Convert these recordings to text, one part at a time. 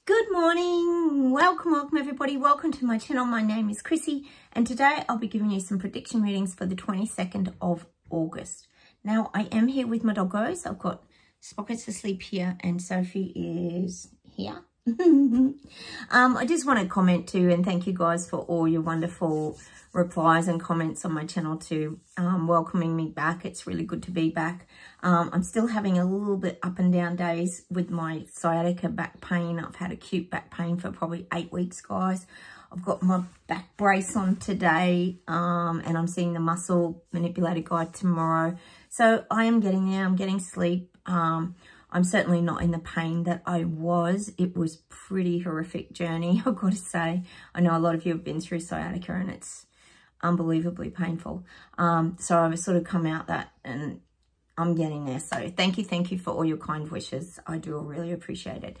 Good morning, welcome everybody, welcome to my channel. My name is Chrissy and today I'll be giving you some prediction readings for the 22nd of August. Now I am here with my doggos. I've got Spockets asleep here and Sophie is here. I just want to comment too and thank you guys for all your wonderful replies and comments on my channel too, welcoming me back. It's really good to be back. I'm still having a little bit up and down days with my sciatica back pain. I've had acute back pain for probably 8 weeks, guys. I've got my back brace on today, and I'm seeing the muscle manipulator guide tomorrow. So I am getting there. I'm getting sleep. I'm certainly not in the pain that I was. It was pretty horrific journey, I've got to say. I know a lot of you have been through sciatica and it's unbelievably painful. So I've sort of come out that and I'm getting there. So thank you for all your kind wishes. I do really appreciate it.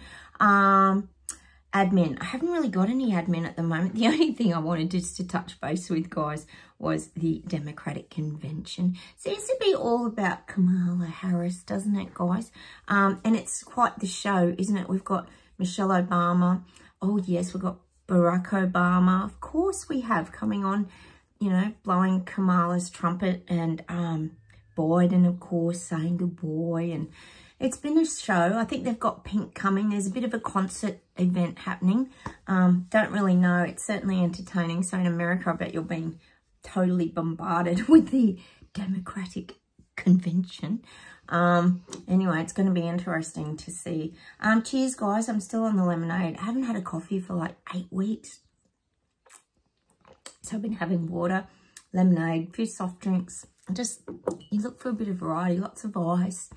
Admin. I haven't really got any admin at the moment. The only thing I wanted just to touch base with, guys, was the Democratic Convention. Seems to be all about Kamala Harris, doesn't it, guys? And it's quite the show, isn't it? We've got Michelle Obama. Oh, yes, we've got Barack Obama. Of course we have coming on, you know, blowing Kamala's trumpet and Biden, of course, saying good boy. And it's been a show. I think they've got Pink coming. There's a bit of a concert event happening. Don't really know. It's certainly entertaining. So in America, I bet you're being totally bombarded with the Democratic Convention. Anyway, it's going to be interesting to see. Cheers, guys. I'm still on the lemonade. I haven't had a coffee for like 8 weeks. So I've been having water, lemonade, a few soft drinks. Just, you look for a bit of variety, lots of ice.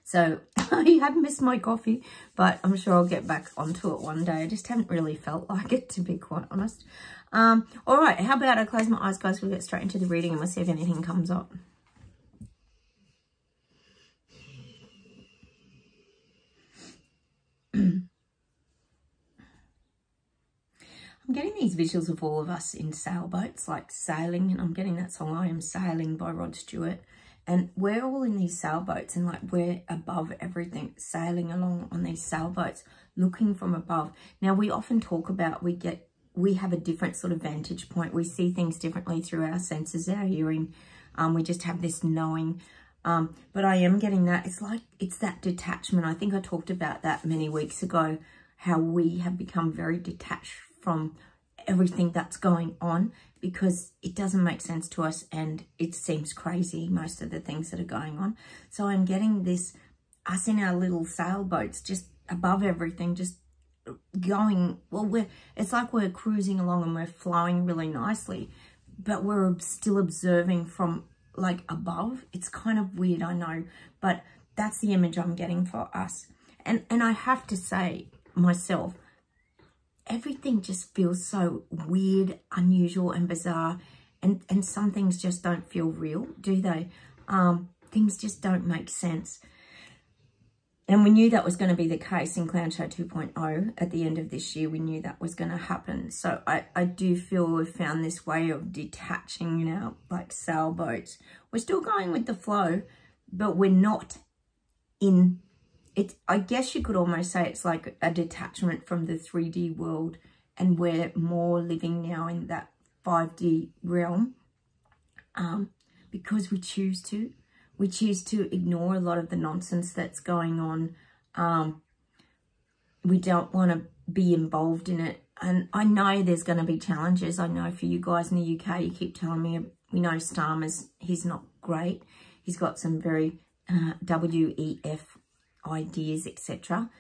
So I have missed my coffee, but I'm sure I'll get back onto it one day. I just haven't really felt like it, to be quite honest. All right, how about I close my eyes, guys? We'll get straight into the reading and we'll see if anything comes up. I'm getting these visuals of all of us in sailboats, like sailing, and I'm getting that song, I Am Sailing by Rod Stewart. And we're all in these sailboats and like we're above everything, sailing along on these sailboats, looking from above. Now, we often talk about we have a different sort of vantage point. We see things differently through our senses, our hearing. We just have this knowing. But I am getting that. It's like, it's that detachment. I think I talked about that many weeks ago, how we have become very detached from everything that's going on because it doesn't make sense to us and it seems crazy, most of the things that are going on. So I'm getting this, us in our little sailboats, just above everything, just going, well, it's like we're cruising along and we're flowing really nicely, but we're still observing from like above. It's kind of weird, I know, but that's the image I'm getting for us. And I have to say myself, everything just feels so weird, unusual and bizarre. And some things just don't feel real, do they? Things just don't make sense. And we knew that was going to be the case in Clown Show 2.0 at the end of this year. We knew that was going to happen. So I do feel we've found this way of detaching, you know, like sailboats. We're still going with the flow, but we're not in it. I guess you could almost say it's like a detachment from the 3D world and we're more living now in that 5D realm because we choose to. We choose to ignore a lot of the nonsense that's going on. We don't want to be involved in it. And I know there's going to be challenges. I know for you guys in the UK, you keep telling me, we know Starmer's, he's not great. He's got some very WEF ideas, etc.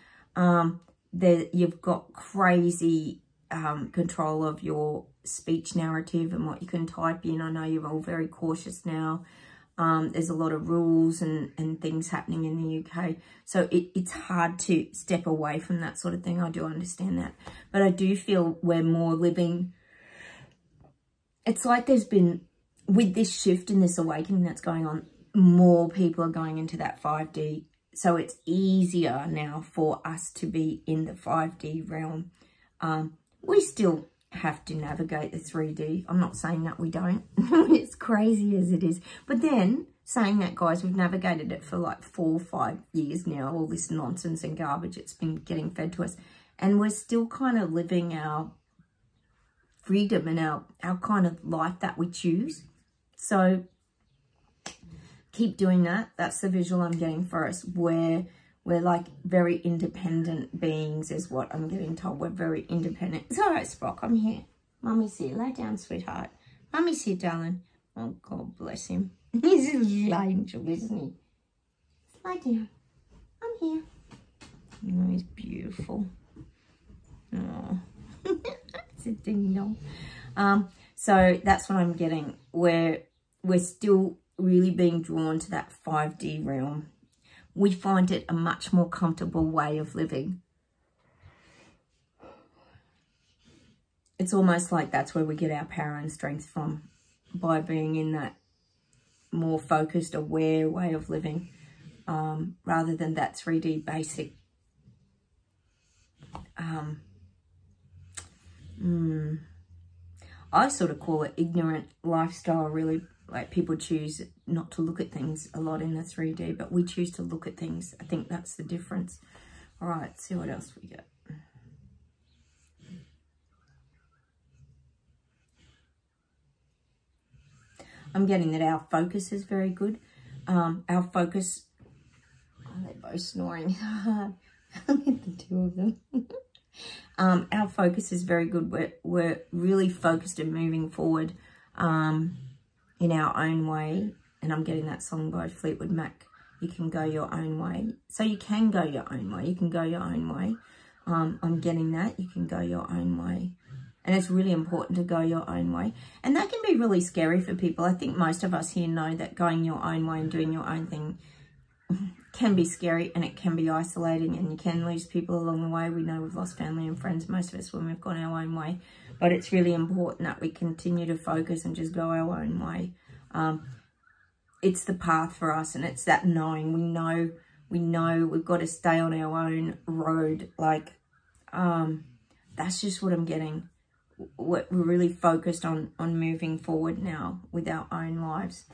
You've got crazy control of your speech narrative and what you can type in. I know you're all very cautious now. There's a lot of rules and things happening in the UK. So it's hard to step away from that sort of thing. I do understand that. But I do feel we're more living. It's like there's been, with this shift and this awakening that's going on, more people are going into that 5D. So it's easier now for us to be in the 5D realm. We still have to navigate the 3D. I'm not saying that we don't. It's crazy as it is. But then saying that, guys, we've navigated it for like 4 or 5 years now, all this nonsense and garbage it's been getting fed to us. And we're still kind of living our freedom and our kind of life that we choose. So keep doing that. That's the visual I'm getting for us. We're like very independent beings is what I'm getting told. We're very independent. It's all right, Spock. I'm here. Mummy's here. Lay down, sweetheart. Mummy's here, darling. Oh, God bless him. He's a little angel, isn't he? Lie down. I'm here. Oh, he's beautiful. Oh, it's a ding dong. So that's what I'm getting. We're still really being drawn to that 5D realm. We find it a much more comfortable way of living. It's almost like that's where we get our power and strength from, by being in that more focused, aware way of living, rather than that 3D basic. I sort of call it ignorant lifestyle, really. Like, people choose not to look at things a lot in the 3D, but we choose to look at things. I think that's the difference. All right, let's see what else we get. I'm getting that our focus is very good. Our focus... Oh, they're both snoring. Look at the two of them. Our focus is very good. We're really focused and moving forward in our own way. And I'm getting that song by Fleetwood Mac, You Can Go Your Own Way. So you can go your own way. You can go your own way. I'm getting that. You can go your own way. And it's really important to go your own way. And that can be really scary for people. I think most of us here know that going your own way and doing your own thing can be scary, and it can be isolating, and you can lose people along the way. We know we've lost family and friends, most of us, when we've gone our own way. But it's really important that we continue to focus and just go our own way. It's the path for us, and it's that knowing. We know we've got to stay on our own road. Like, that's just what I'm getting. We're really focused on moving forward now with our own lives.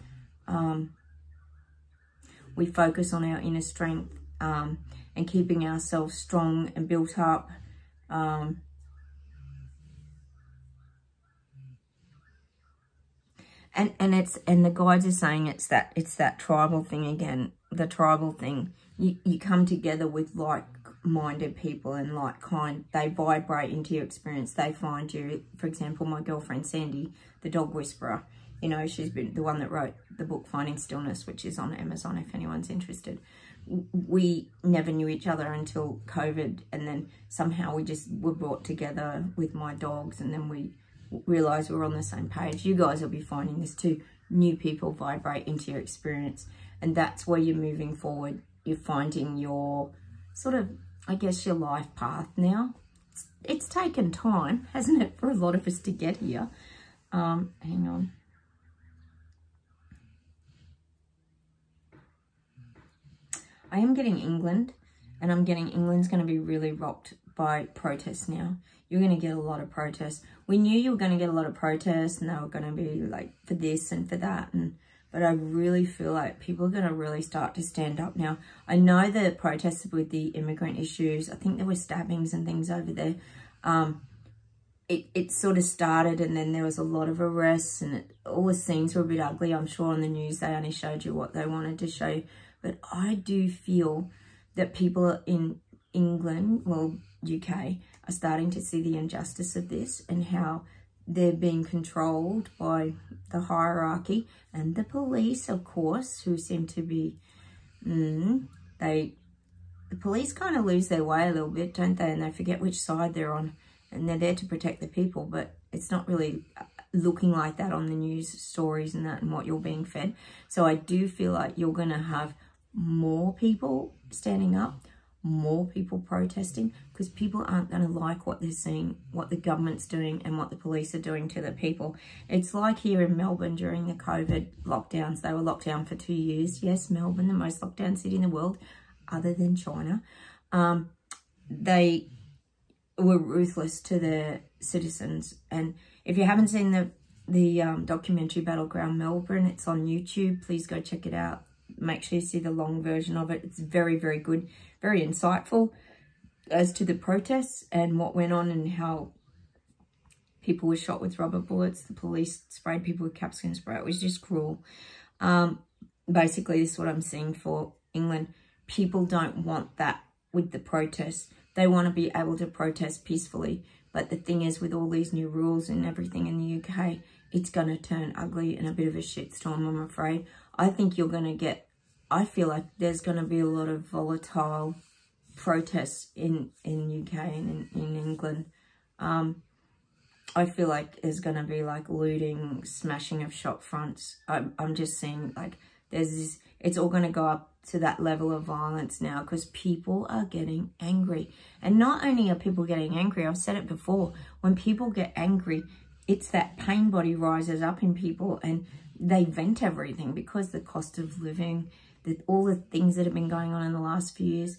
We focus on our inner strength and keeping ourselves strong and built up. And the guides are saying it's that tribal thing again. The tribal thing. You come together with like-minded people and like-kind. They vibrate into your experience. They find you. For example, my girlfriend Sandy, the dog whisperer. You know, she's been the one that wrote the book Finding Stillness, which is on Amazon if anyone's interested. We never knew each other until COVID, and then somehow we just were brought together with my dogs, and then we realised we were on the same page. You guys will be finding this too. New people vibrate into your experience, and that's where you're moving forward. You're finding your sort of, I guess, your life path now. It's taken time, hasn't it, for a lot of us to get here. Hang on. I am getting England, and I'm getting England's going to be really rocked by protests now. You're going to get a lot of protests. We knew you were going to get a lot of protests, and they were going to be like for this and for that. But I really feel like people are going to really start to stand up now. I know the protests with the immigrant issues. I think there were stabbings and things over there. It sort of started, and then there was a lot of arrests, and all the scenes were a bit ugly. I'm sure on the news they only showed you what they wanted to show you. But I do feel that people in England, well, UK, are starting to see the injustice of this and how they're being controlled by the hierarchy and the police, of course, who seem to be, the police kind of lose their way a little bit, don't they? And they forget which side they're on, and they're there to protect the people, but it's not really looking like that on the news stories and that and what you're being fed. So I do feel like you're going to have more people standing up, more people protesting, because people aren't going to like what they're seeing, what the government's doing and what the police are doing to the people. It's like here in Melbourne during the COVID lockdowns. They were locked down for 2 years. Yes, Melbourne, the most locked down city in the world, other than China. They were ruthless to their citizens. And if you haven't seen the documentary Battleground Melbourne. It's on YouTube. Please go check it out. Make sure you see the long version of it. It's very, very good, very insightful as to the protests and what went on and how people were shot with rubber bullets. The police sprayed people with capsicum spray. It was just cruel. Basically, this is what I'm seeing for England. People don't want that with the protests. They want to be able to protest peacefully. But the thing is, with all these new rules and everything in the UK, it's going to turn ugly and a bit of a shitstorm, I'm afraid. I think you're going to get, I feel like there's going to be a lot of volatile protests in UK and in England. I feel like there's going to be like looting, smashing of shop fronts. I'm just seeing like there's this, it's all going to go up to that level of violence now because people are getting angry. And not only are people getting angry, I've said it before, when people get angry, it's that pain body rises up in people and they vent everything because the cost of living, all the things that have been going on in the last few years,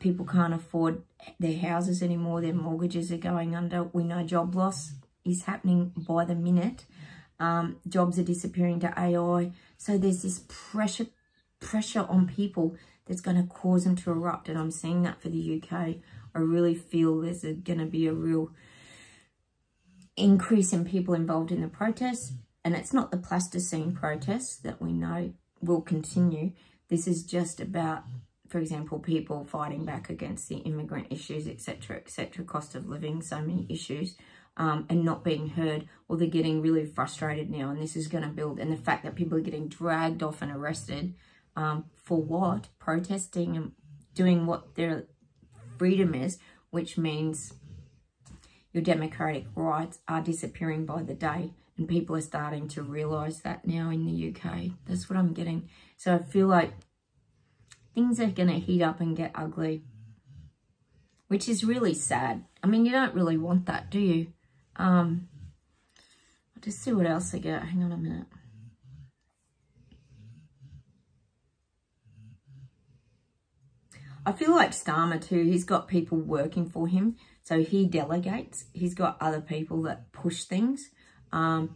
people can't afford their houses anymore. Their mortgages are going under. We know job loss is happening by the minute. Jobs are disappearing to AI. So there's this pressure on people that's going to cause them to erupt. And I'm seeing that for the UK. I really feel there's going to be a real increase in people involved in the protests. And it's not the plasticine protests that we know will continue. This is just about, for example, people fighting back against the immigrant issues, etc., cost of living, so many issues, and not being heard. Well, they're getting really frustrated now, and this is going to build. And the fact that people are getting dragged off and arrested for what? Protesting and doing what their freedom is, which means your democratic rights are disappearing by the day. And people are starting to realise that now in the UK. That's what I'm getting. So I feel like things are going to heat up and get ugly, which is really sad. I mean, you don't really want that, do you? I'll just see what else I get. Hang on a minute. I feel like Starmer too, he's got people working for him. So he delegates. He's got other people that push things. I'm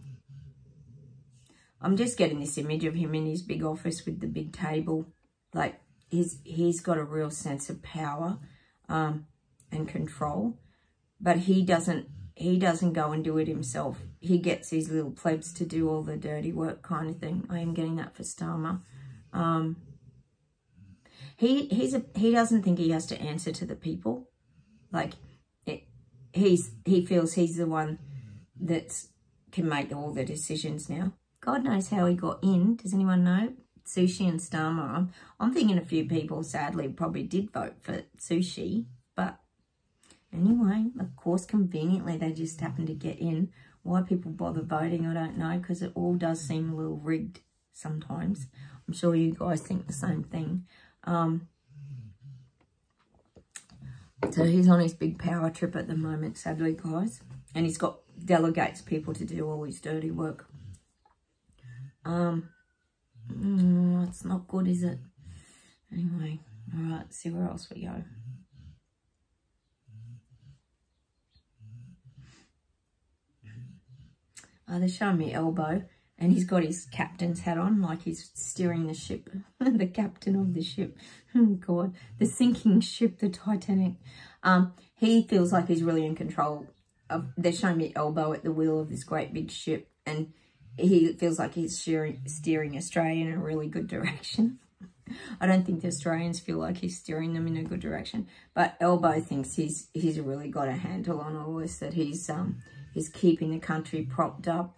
just getting this image of him in his big office with the big table. Like, he's got a real sense of power and control. But he doesn't go and do it himself. He gets his little plebs to do all the dirty work kind of thing. I am getting that for Starmer. He doesn't think he has to answer to the people. Like, he feels he's the one that's can make all the decisions now. God knows how he got in. Does anyone know? Sushi and Starmer. I'm thinking a few people, sadly, probably did vote for Sushi. But anyway, of course, conveniently, they just happened to get in. Why people bother voting, I don't know, because it all does seem a little rigged sometimes. I'm sure you guys think the same thing. So he's on his big power trip at the moment, sadly, guys. And he's got delegates people to do all his dirty work. It's not good, is it? Anyway, all right, see where else we go. They're showing me Elbow, and he's got his captain's hat on, like he's steering the ship. The captain of the ship. Oh, God. The sinking ship, the Titanic. He feels like he's really in control. They're showing me Elbow at the wheel of this great big ship, and he feels like he's steering Australia in a really good direction. I don't think the Australians feel like he's steering them in a good direction, but Elbow thinks he's really got a handle on all this, that he's keeping the country propped up.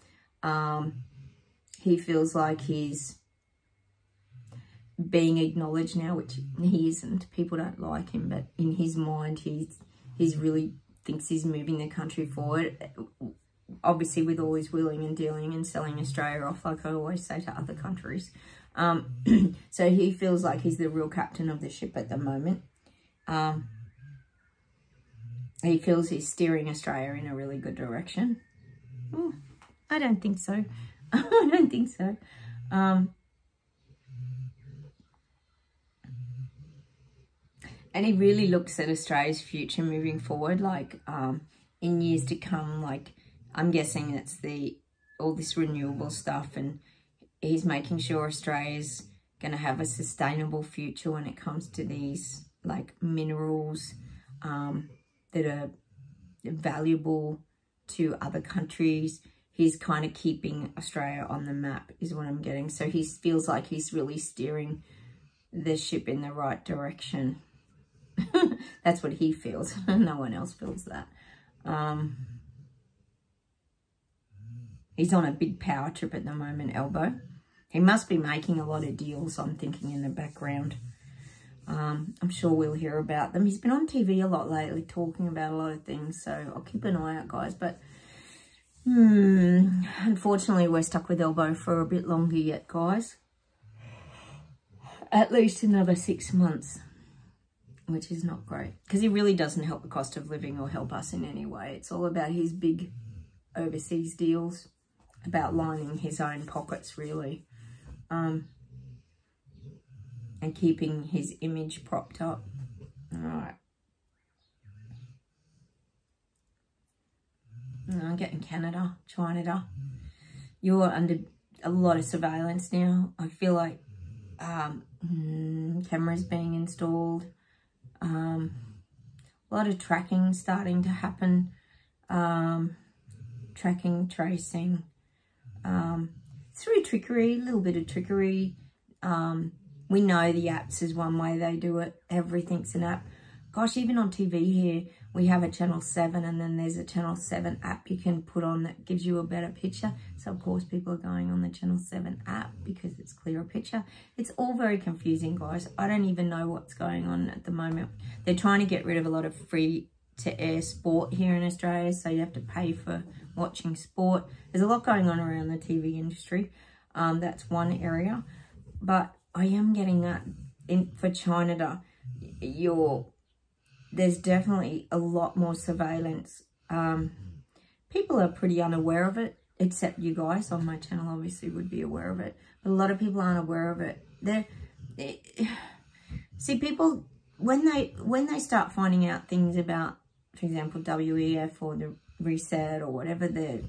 He feels like he's being acknowledged now, which he isn't. People don't like him, but in his mind, he's really thinks he's moving the country forward. Obviously, with all his wheeling and dealing and selling Australia off, like I always say to other countries. So he feels like he's the real captain of the ship at the moment. He feels he's steering Australia in a really good direction. Ooh, I don't think so. I don't think so. And he really looks at Australia's future moving forward, like in years to come, like I'm guessing it's the all this renewable stuff, and he's making sure Australia's going to have a sustainable future when it comes to these like minerals that are valuable to other countries. He's kind of keeping Australia on the map is what I'm getting. So he feels like he's really steering the ship in the right direction. That's what he feels. No one else feels that. He's on a big power trip at the moment, Elbow. He must be making a lot of deals, I'm thinking, in the background. I'm sure we'll hear about them. He's been on TV a lot lately, talking about a lot of things, so I'll keep an eye out, guys. But unfortunately, we're stuck with Elbow for a bit longer yet, guys. At least another 6 months, which is not great, because he really doesn't help the cost of living or help us in any way. It's all about his big overseas deals, about lining his own pockets, really. And keeping his image propped up. All right. I'm getting Canada, China. You're under a lot of surveillance now. I feel like cameras being installed. A lot of tracking starting to happen. Tracking, tracing. Through trickery, a little bit of trickery. We know the apps is one way they do it. Everything's an app. Gosh, even on TV here, we have a Channel 7, and then there's a Channel 7 app you can put on that gives you a better picture. So, of course, people are going on the Channel 7 app because it's clearer picture. It's all very confusing, guys. I don't even know what's going on at the moment. They're trying to get rid of a lot of free-to-air sport here in Australia, so you have to pay for watching sport. There's a lot going on around the TV industry. That's one area. But I am getting that for China. There's definitely a lot more surveillance. People are pretty unaware of it, except you guys on my channel obviously would be aware of it. But a lot of people aren't aware of it. See, people, when they start finding out things about, for example, WEF or the reset or whatever they're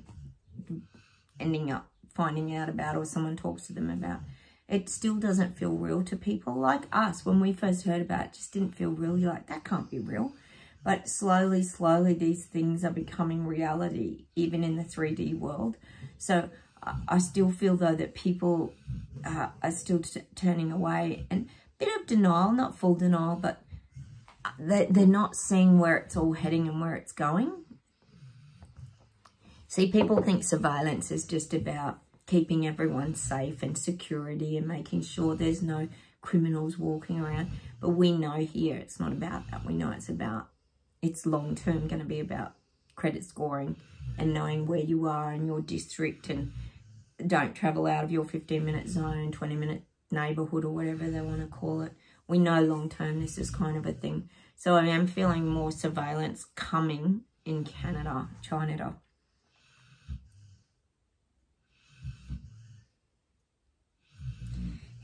ending up finding out about, or someone talks to them about, it still doesn't feel real to people. Like us, when we first heard about it, it just didn't feel real. You're like, that can't be real. But slowly, these things are becoming reality, even in the 3D world. So I still feel, though, that people are still turning away. And a bit of denial, not full denial, but they're not seeing where it's all heading and where it's going. See, people think surveillance is just about keeping everyone safe and security and making sure there's no criminals walking around. But we know here it's not about that. We know it's long-term going to be about credit scoring and knowing where you are in your district, and don't travel out of your 15-minute zone, 20-minute neighbourhood, or whatever they want to call it. We know long-term this is kind of a thing. So I am feeling more surveillance coming in Canada, China.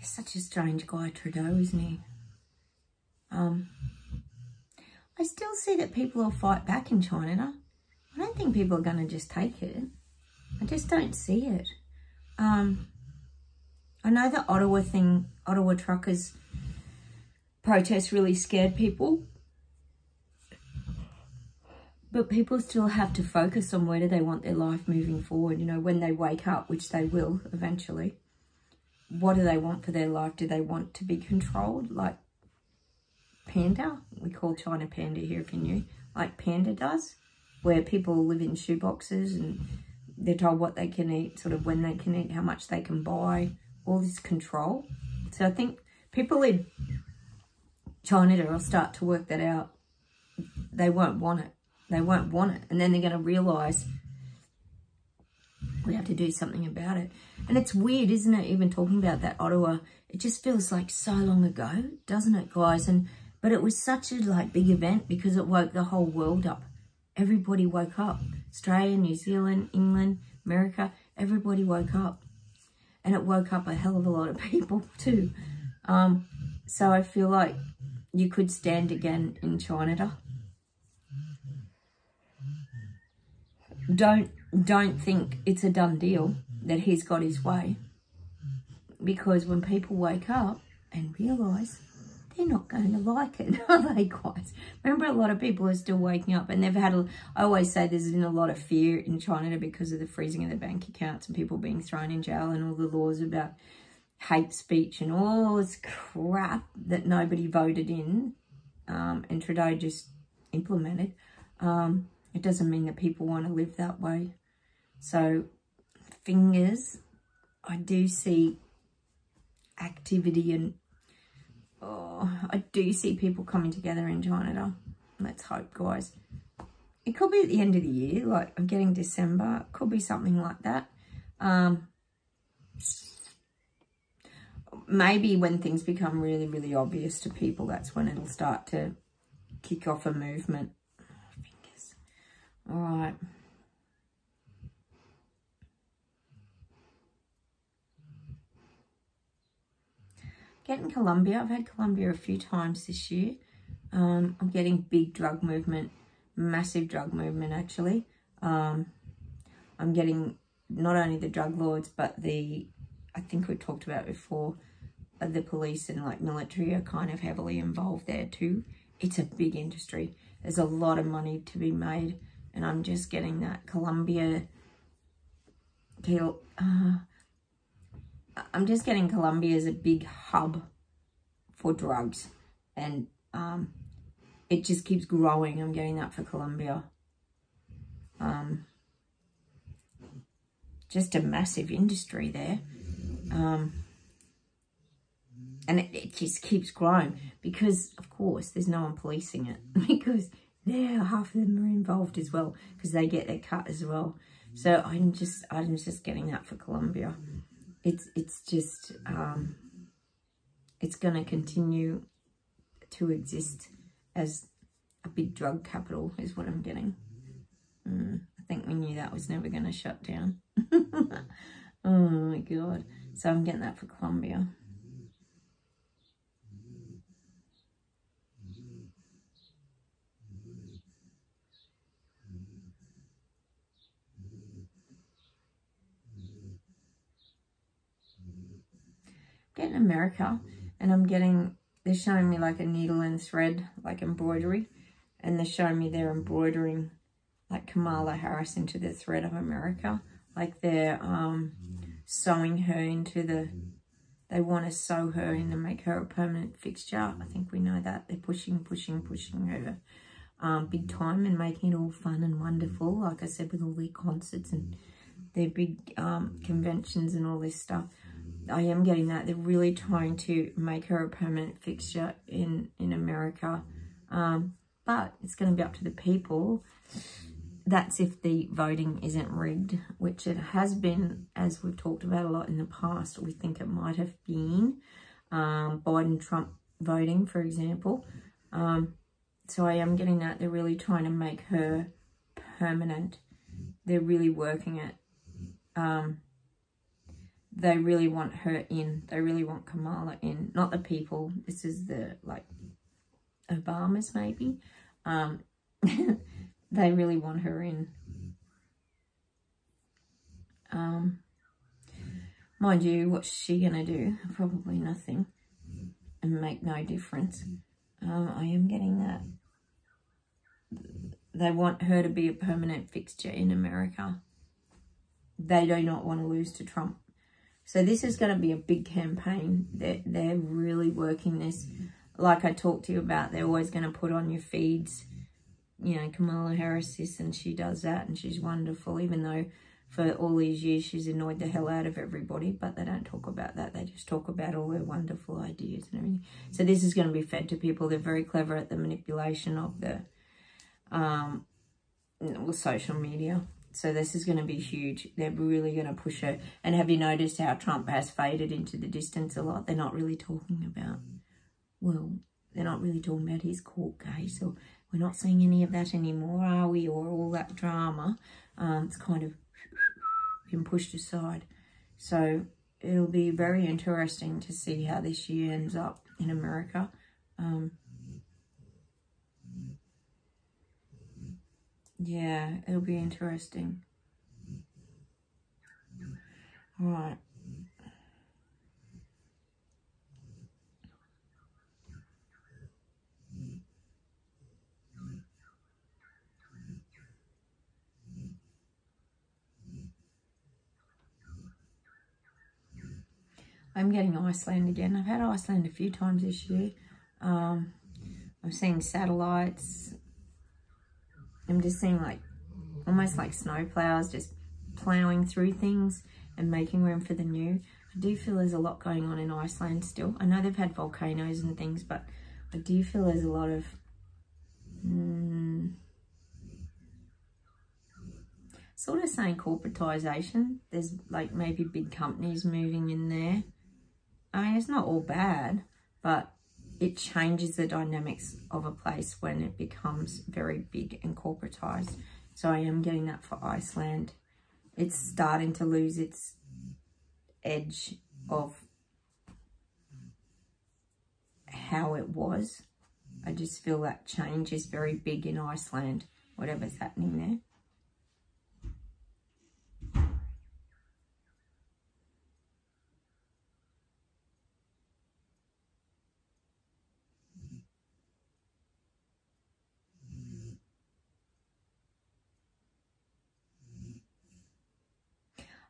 Such a strange guy, Trudeau, isn't he? I still see that people will fight back in China. I don't think people are going to just take it. I just don't see it. I know the Ottawa truckers protest really scared people. But people still have to focus on where do they want their life moving forward. You know, when they wake up, which they will eventually. What do they want for their life? Do they want to be controlled like Panda? We call China Panda here, if you knew. Like Panda does, where people live in shoeboxes and they're told what they can eat, sort of when they can eat, how much they can buy, all this control. So I think people in China will start to work that out. They won't want it. They won't want it. And then they're going to realise we have to do something about it. And it's weird, isn't it, even talking about that Ottawa? It just feels like so long ago, doesn't it, guys? But it was such a big event because it woke the whole world up. Everybody woke up. Australia, New Zealand, England, America, everybody woke up. And it woke up a hell of a lot of people too. So I feel like you could stand again in China. don't think it's a done deal that he's got his way. Because when people wake up and realise they're not going to like it, are they, guys? Remember, a lot of people are still waking up and they've had I always say there's been a lot of fear in China because of the freezing of the bank accounts and people being thrown in jail and all the laws about hate speech and all this crap that nobody voted in and Trudeau just implemented. It doesn't mean that people want to live that way. So, fingers, I do see activity and I do see people coming together in China. Let's hope, guys. It could be at the end of the year, like I'm getting December. It could be something like that. Maybe when things become really, really obvious to people, that's when it'll start to kick off a movement. Fingers. All right. Getting Colombia. I've had Colombia a few times this year. I'm getting big drug movement, massive drug movement actually. I'm getting not only the drug lords, but I think we talked about before, the police and like military are kind of heavily involved there too. It's a big industry. There's a lot of money to be made, and I'm just getting that Colombia deal. I'm just getting Colombia as a big hub for drugs, and it just keeps growing. I'm getting that for Colombia. Just a massive industry there. And it just keeps growing because, of course, there's no one policing it because half of them are involved as well because they get their cut as well. So I'm just getting that for Colombia. It's just, it's going to continue to exist as a big drug capital is what I'm getting. I think we knew that was never going to shut down. Oh my God. So I'm getting that for Colombia. Getting America, and they're showing me like a needle and thread, like embroidery, and they're showing me they're embroidering like Kamala Harris into the thread of America, like they're sewing her into they want to sew her in and make her a permanent fixture. I think we know that. They're pushing her big time and making it all fun and wonderful, like I said, with all their concerts and their big conventions and all this stuff. I am getting that. They're really trying to make her a permanent fixture in America. But it's going to be up to the people. That's if the voting isn't rigged, which it has been, as we've talked about a lot in the past. We think it might have been Biden-Trump voting, for example. So I am getting that. They're really trying to make her permanent. They're really working it. They really want her in. They really want Kamala in. Not the people. This is the, like, Obamas maybe. They really want her in. Mind you, what's she going to do? Probably nothing. And make no difference. I am getting that. They want her to be a permanent fixture in America. They do not want to lose to Trump. So this is going to be a big campaign. They're really working this. Like I talked to you about, they're always going to put on your feeds, you know, Kamala Harris this and she does that and she's wonderful, even though for all these years she's annoyed the hell out of everybody, but they don't talk about that. They just talk about all her wonderful ideas and everything. So this is going to be fed to people. They're very clever at the manipulation of the social media. So this is going to be huge. They're really going to push her. And have you noticed how Trump has faded into the distance a lot? They're not really talking about, well, they're not really talking about his court case. Or we're not seeing any of that anymore, are we? Or all that drama. It's kind of been pushed aside. So it'll be very interesting to see how this year ends up in America. Yeah, it'll be interesting. All right. I'm getting Iceland again. I've had Iceland a few times this year. I'm seeing satellites. I'm just seeing like, almost like snow plows, just ploughing through things and making room for the new. I do feel there's a lot going on in Iceland still. I know they've had volcanoes and things, but I do feel there's a lot of sort of saying corporatization. There's like maybe big companies moving in there. I mean, it's not all bad, but it changes the dynamics of a place when it becomes very big and corporatized. So I am getting that for Iceland. It's starting to lose its edge of how it was. I just feel that change is very big in Iceland, whatever's happening there.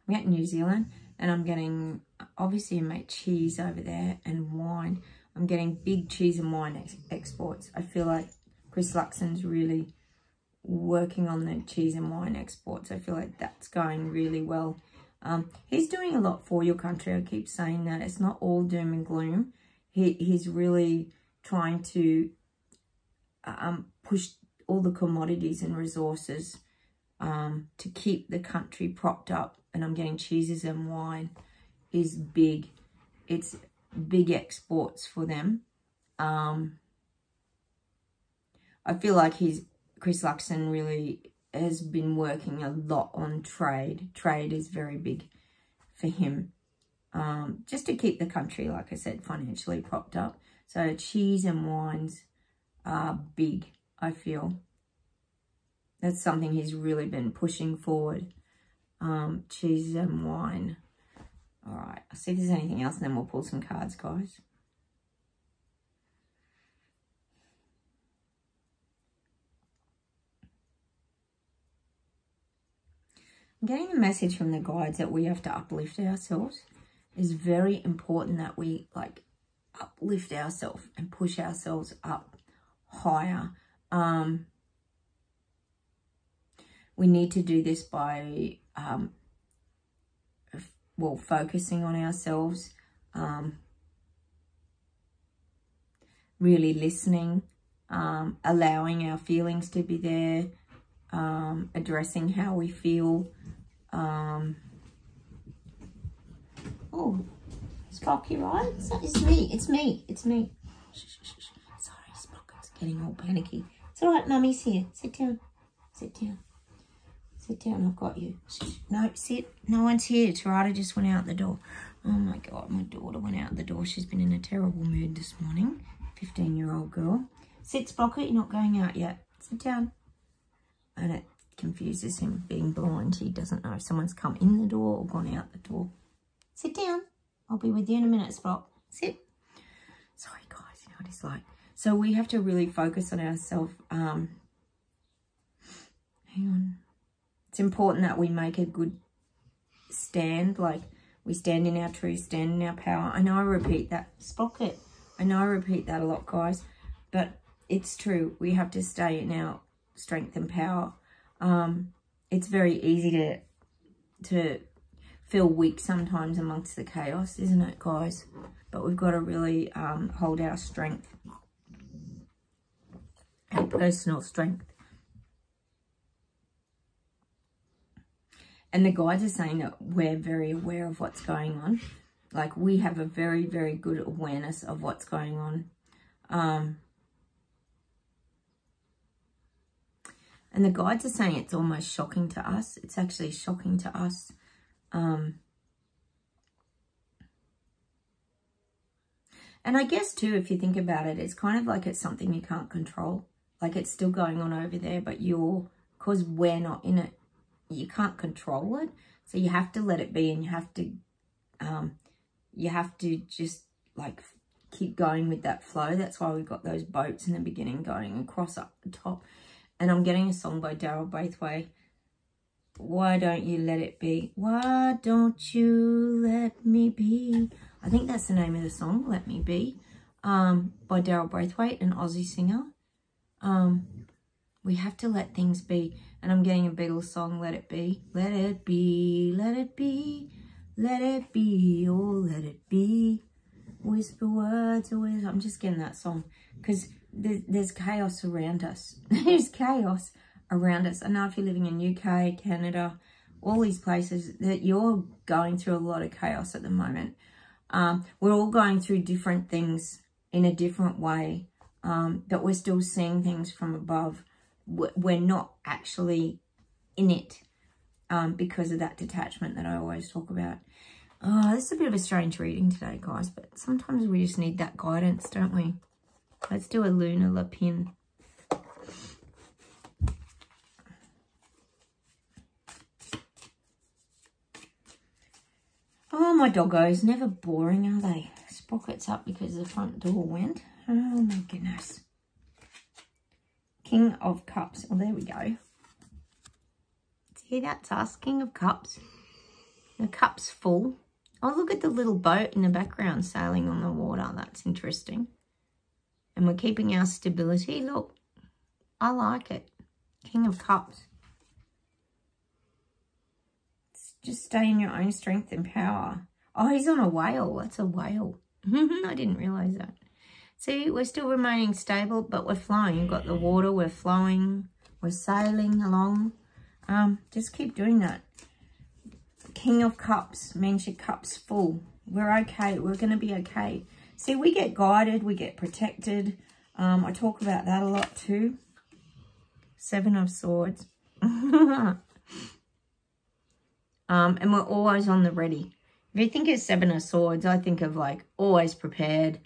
I'm getting New Zealand, and I'm getting, obviously, mate, cheese over there and wine. I'm getting big cheese and wine exports. I feel like Chris Luxon's really working on the cheese and wine exports. I feel like that's going really well. He's doing a lot for your country. I keep saying that. It's not all doom and gloom. He's really trying to push all the commodities and resources to keep the country propped up. And I'm getting cheeses and wine is big. It's big exports for them. I feel like Chris Luxon really has been working a lot on trade. Trade is very big for him. Just to keep the country, like I said, financially propped up. So cheese and wines are big, I feel. That's something he's really been pushing forward. Cheese and wine. All right, I'll see if there's anything else, and then we'll pull some cards, guys. I'm getting a message from the guides that we have to uplift ourselves. It's very important that we like uplift ourselves and push ourselves up higher. We need to do this by well, focusing on ourselves, really listening, allowing our feelings to be there, addressing how we feel. Oh, Sprocky, right? It's me. Sorry, Sprocket's getting all panicky. It's all right, Mummy's here. Sit down. Sit down, I've got you. No, sit. No one's here. Tarada just went out the door. Oh my God, my daughter went out the door. She's been in a terrible mood this morning. 15-year-old girl. Sit, Sprocket, you're not going out yet. Sit down. And it confuses him being blind. He doesn't know if someone's come in the door or gone out the door. Sit down. I'll be with you in a minute, Sprock. Sit. Sorry, guys, you know what it's like. So we have to really focus on ourselves. Hang on. It's important that we make a good stand, like we stand in our truth, stand in our power. I know I repeat that, Sprocket. I know I repeat that a lot, guys, but it's true. We have to stay in our strength and power. It's very easy to feel weak sometimes amongst the chaos, isn't it, guys? But we've got to really hold our strength, our personal strength. And the guides are saying that we're very aware of what's going on. Like, we have a very, very good awareness of what's going on. And the guides are saying it's almost shocking to us. It's actually shocking to us. And I guess, too, if you think about it, it's kind of like it's something you can't control. Like, it's still going on over there, but you're because we're not in it, you can't control it. So you have to let it be, and you have to just like keep going with that flow. That's why we've got those boats in the beginning going across up the top. And I'm getting a song by Daryl Braithwaite. Why don't you let it be? Why don't you let me be? I think that's the name of the song, Let Me Be, by Daryl Braithwaite, an Aussie singer. We have to let things be. And I'm getting a Beatles song, Let It Be. Let it be, let it be, let it be, oh, let it be. Whisper words, I'm just getting that song because there's chaos around us. There's chaos around us. I know if you're living in UK, Canada, all these places, that you're going through a lot of chaos at the moment. We're all going through different things in a different way, but we're still seeing things from above. We're not actually in it because of that detachment that I always talk about. Oh, this is a bit of a strange reading today, guys, but sometimes we just need that guidance, don't we? Let's do a Luna Lapin. Oh, my doggos, never boring, are they? Sprockets up because the front door went. Oh, my goodness. King of Cups. Oh, there we go. See, that's us, King of Cups. The cup's full. Oh, look at the little boat in the background sailing on the water. That's interesting. And we're keeping our stability. Look, I like it. King of Cups. Just stay in your own strength and power. Oh, he's on a whale. That's a whale. I didn't realise that. See, we're still remaining stable, but we're flowing. You've got the water, we're flowing, we're sailing along. Just keep doing that. King of Cups means your cup's full. We're okay. We're going to be okay. See, we get guided, we get protected. I talk about that a lot too. Seven of Swords. And we're always on the ready. If you think of Seven of Swords, I think of like always prepared.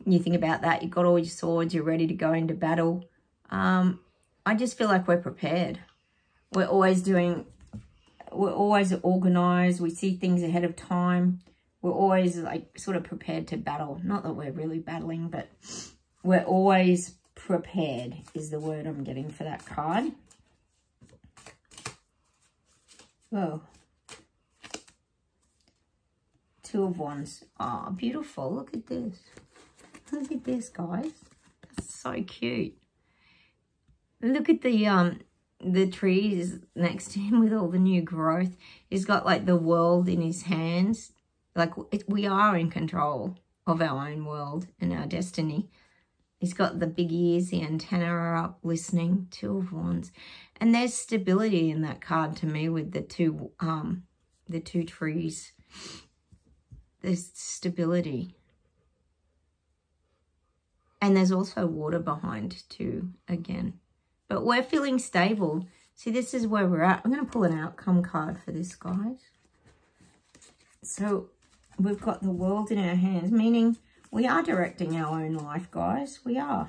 You think about that, you've got all your swords, you're ready to go into battle. I just feel like we're prepared. We're always organised. We see things ahead of time. We're always like sort of prepared to battle. Not that we're really battling, but we're always prepared is the word I'm getting for that card. Whoa. Two of Wands. Oh, beautiful. Look at this. Look at this, guys. That's so cute. Look at the trees next to him with all the new growth. He's got like the world in his hands. Like we are in control of our own world and our destiny. He's got the big ears, the antenna are up, listening. Two of Wands. And there's stability in that card to me with the two trees. There's stability. And there's also water behind too, again. But we're feeling stable. See, this is where we're at. I'm going to pull an outcome card for this, guys. So we've got the world in our hands, meaning we are directing our own life, guys. We are.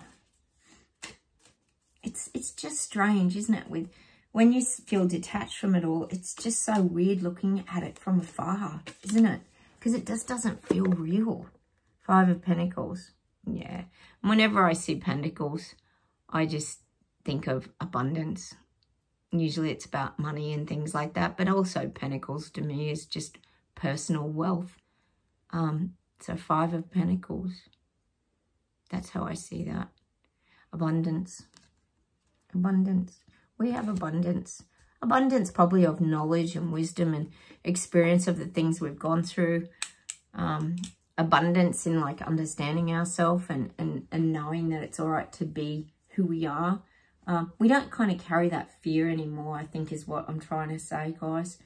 It's just strange, isn't it? When you feel detached from it all, it's just so weird looking at it from afar, isn't it? Because it just doesn't feel real. Five of Pentacles. Yeah. Whenever I see pentacles, I just think of abundance. Usually it's about money and things like that, but also pentacles to me is just personal wealth. So Five of Pentacles. That's how I see that. Abundance. Abundance. We have abundance. Abundance probably of knowledge and wisdom and experience of the things we've gone through. Abundance in like understanding ourselves and knowing that it's all right to be who we are. We don't kind of carry that fear anymore, I think is what I'm trying to say, guys.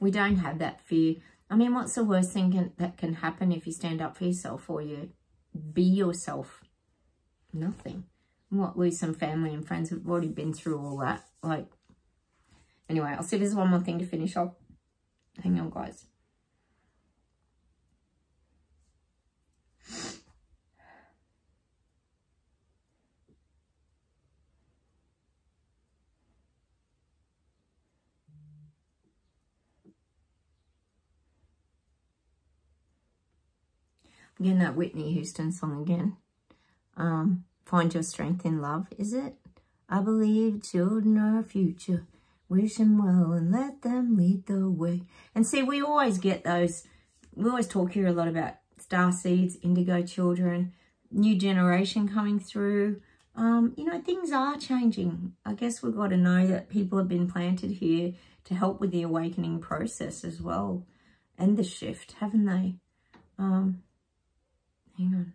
We don't have that fear. I mean, what's the worst thing that can happen if you stand up for yourself or you be yourself? Nothing. What, lose some family and friends? We've already been through all that. Like, anyway, I'll see if there's one more thing to finish off. Hang on, guys. Again, that Whitney Houston song again. Find your strength in love, is it? I believe children are our future. Wish them well and let them lead the way. And see, we always get those. We always talk here a lot about star seeds, indigo children, new generation coming through. You know, things are changing. I guess we've got to know that people have been planted here to help with the awakening process as well. And the shift, haven't they? Hang on.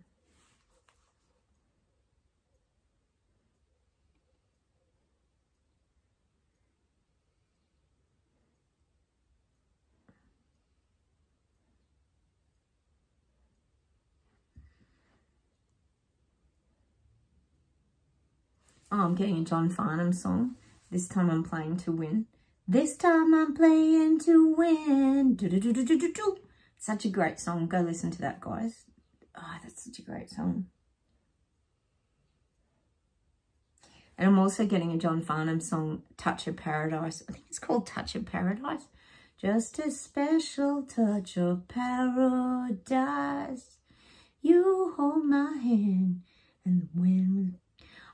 Oh, I'm getting a John Farnham song. This time I'm playing to win. This time I'm playing to win. Do, do, do, do, do, do, do. Such a great song. Go listen to that, guys. Oh, that's such a great song. And I'm also getting a John Farnham song, Touch of Paradise. I think it's called Touch of Paradise. Just a special touch of paradise. You hold my hand. And when...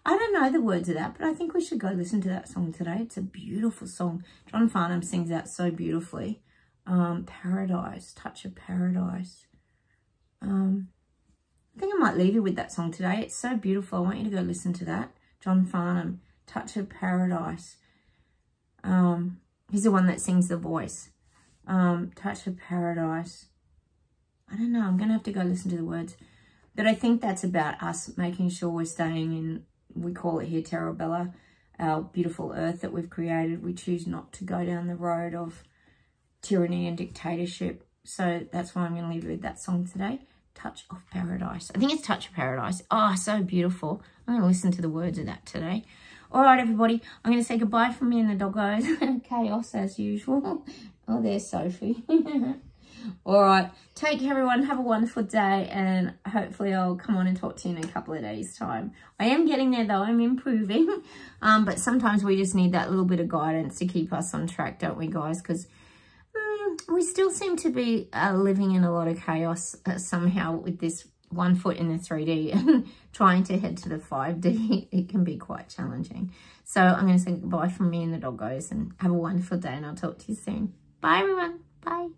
I don't know the words of that, but I think we should go listen to that song today. It's a beautiful song. John Farnham sings that so beautifully. Paradise, Touch of Paradise. I think I might leave you with that song today. It's so beautiful. I want you to go listen to that. John Farnham, Touch of Paradise. He's the one that sings the voice. Touch of Paradise. I don't know. I'm going to have to go listen to the words. But I think that's about us making sure we're staying in, we call it here Terra Bella, our beautiful earth that we've created. We choose not to go down the road of tyranny and dictatorship. So that's why I'm going to leave you with that song today. Touch of Paradise. I think it's Touch of Paradise. Oh, so beautiful. I'm going to listen to the words of that today. All right, everybody. I'm going to say goodbye from me and the doggos. Chaos as usual. Oh, there's Sophie. All right. Take care, everyone. Have a wonderful day. And hopefully I'll come on and talk to you in a couple of days' time. I am getting there, though. I'm improving. But sometimes we just need that little bit of guidance to keep us on track, don't we, guys? Because we still seem to be living in a lot of chaos somehow with this 1 foot in the 3D and trying to head to the 5D. It can be quite challenging. So I'm going to say goodbye from me and the doggos and have a wonderful day, and I'll talk to you soon. Bye, everyone. Bye.